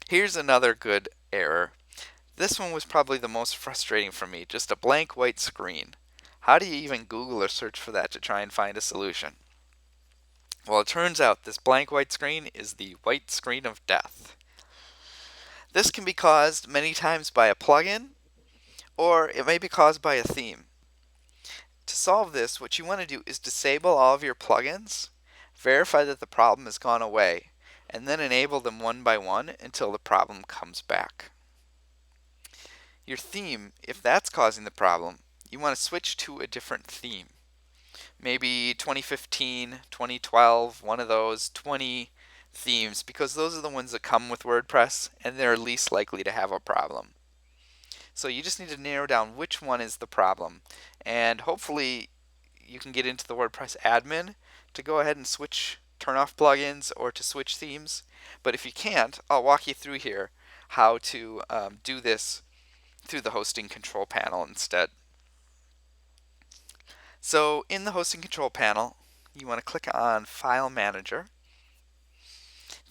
Here's another good error. This one was probably the most frustrating for me, just a blank white screen. How do you even Google or search for that to try and find a solution? Well, it turns out this blank white screen is the white screen of death. This can be caused many times by a plugin, or it may be caused by a theme. To solve this, what you want to do is disable all of your plugins, verify that the problem has gone away, and then enable them one by one until the problem comes back. Your theme, if that's causing the problem, you want to switch to a different theme. Maybe 2015, 2012, one of those 20 themes, because those are the ones that come with WordPress and they're least likely to have a problem. So you just need to narrow down which one is the problem, and hopefully you can get into the WordPress admin to go ahead and turn off plugins or to switch themes. But if you can't, I'll walk you through here how to do this through the hosting control panel instead. So in the hosting control panel, you want to click on File Manager,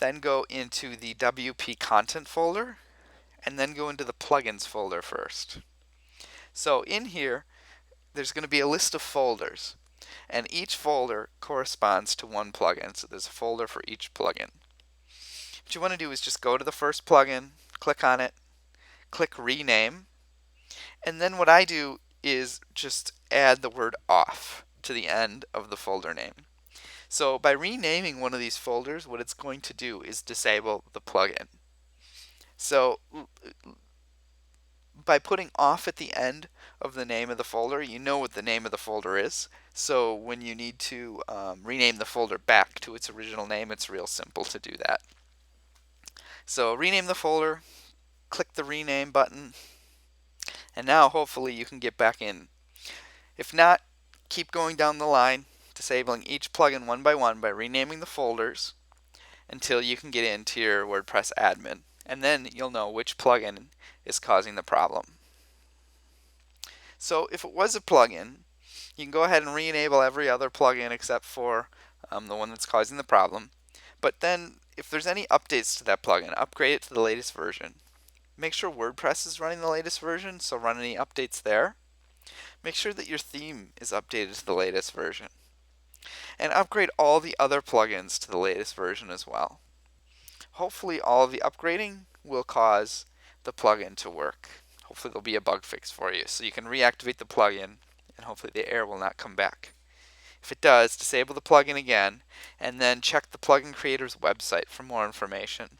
then go into the WP Content folder, and then go into the Plugins folder first. So in here, there's going to be a list of folders, and each folder corresponds to one plugin. So there's a folder for each plugin. What you want to do is just go to the first plugin, click on it, click Rename, and then what I do is just add the word off to the end of the folder name. So by renaming one of these folders, what it's going to do is disable the plugin. So by putting off at the end of the name of the folder, you know what the name of the folder is. So when you need to rename the folder back to its original name, it's real simple to do that. So rename the folder, click the rename button, and now hopefully you can get back in. If not, keep going down the line, disabling each plugin one by renaming the folders until you can get into your WordPress admin, and then you'll know which plugin is causing the problem. So if it was a plugin, you can go ahead and re-enable every other plugin except for the one that's causing the problem. But then if there's any updates to that plugin, upgrade it to the latest version. Make sure WordPress is running the latest version, so run any updates there. Make sure that your theme is updated to the latest version. And upgrade all the other plugins to the latest version as well. Hopefully all of the upgrading will cause the plugin to work. Hopefully there'll be a bug fix for you so you can reactivate the plugin and hopefully the error will not come back. If it does, disable the plugin again and then check the plugin creator's website for more information.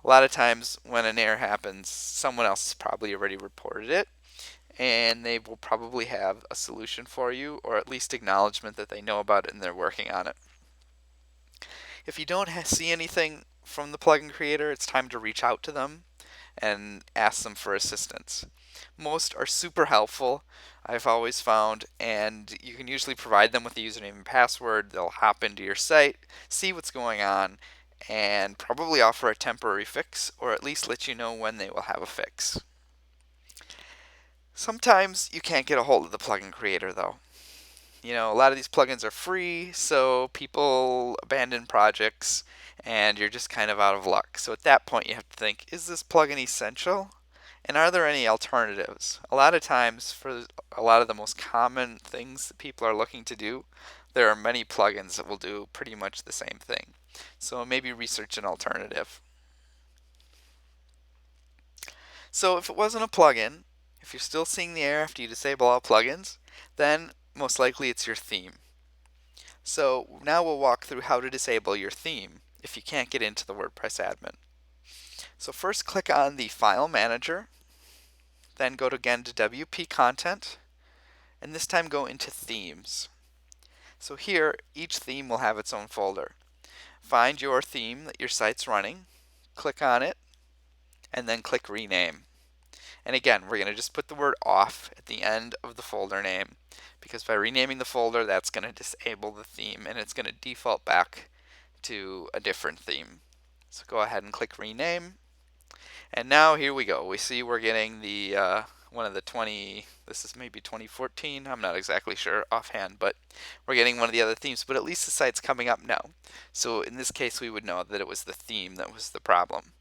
A lot of times when an error happens, someone else has probably already reported it and they will probably have a solution for you, or at least acknowledgement that they know about it and they're working on it. If you don't see anything from the plugin creator, it's time to reach out to them and ask them for assistance. Most are super helpful, I've always found, and you can usually provide them with a username and password. They'll hop into your site, see what's going on, and probably offer a temporary fix, or at least let you know when they will have a fix. Sometimes you can't get a hold of the plugin creator though. You know, a lot of these plugins are free, so people abandon projects and you're just kind of out of luck. So at that point you have to think, is this plugin essential? And are there any alternatives? A lot of times, for a lot of the most common things that people are looking to do, there are many plugins that will do pretty much the same thing. So maybe research an alternative. So if it wasn't a plugin, if you're still seeing the error after you disable all plugins, then most likely it's your theme. So now we'll walk through how to disable your theme if you can't get into the WordPress admin. So first click on the File Manager, then go again to WP Content, and this time go into Themes. So here, each theme will have its own folder. Find your theme that your site's running, click on it, and then click Rename. And again, we're going to just put the word off at the end of the folder name, because by renaming the folder, that's going to disable the theme and it's going to default back to a different theme. So go ahead and click Rename. And now here we go. We see we're getting the one of the 20, this is maybe 2014, I'm not exactly sure offhand, but we're getting one of the other themes, but at least the site's coming up now. So in this case, we would know that it was the theme that was the problem.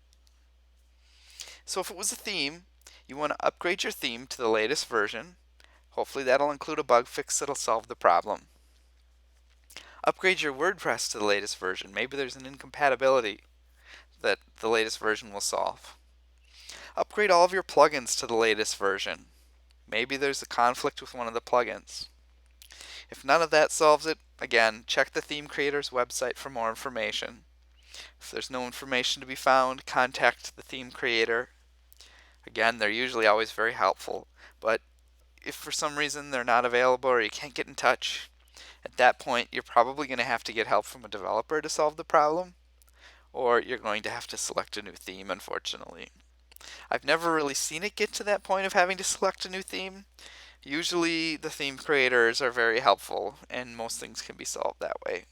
So if it was a theme, you want to upgrade your theme to the latest version. Hopefully that'll include a bug fix that'll solve the problem. Upgrade your WordPress to the latest version. Maybe there's an incompatibility that the latest version will solve. Upgrade all of your plugins to the latest version. Maybe there's a conflict with one of the plugins. If none of that solves it, again, check the theme creator's website for more information. If there's no information to be found, contact the theme creator. Again, they're usually always very helpful, but if for some reason they're not available or you can't get in touch, at that point you're probably going to have to get help from a developer to solve the problem, or you're going to have to select a new theme, unfortunately. I've never really seen it get to that point of having to select a new theme. Usually the theme creators are very helpful and most things can be solved that way.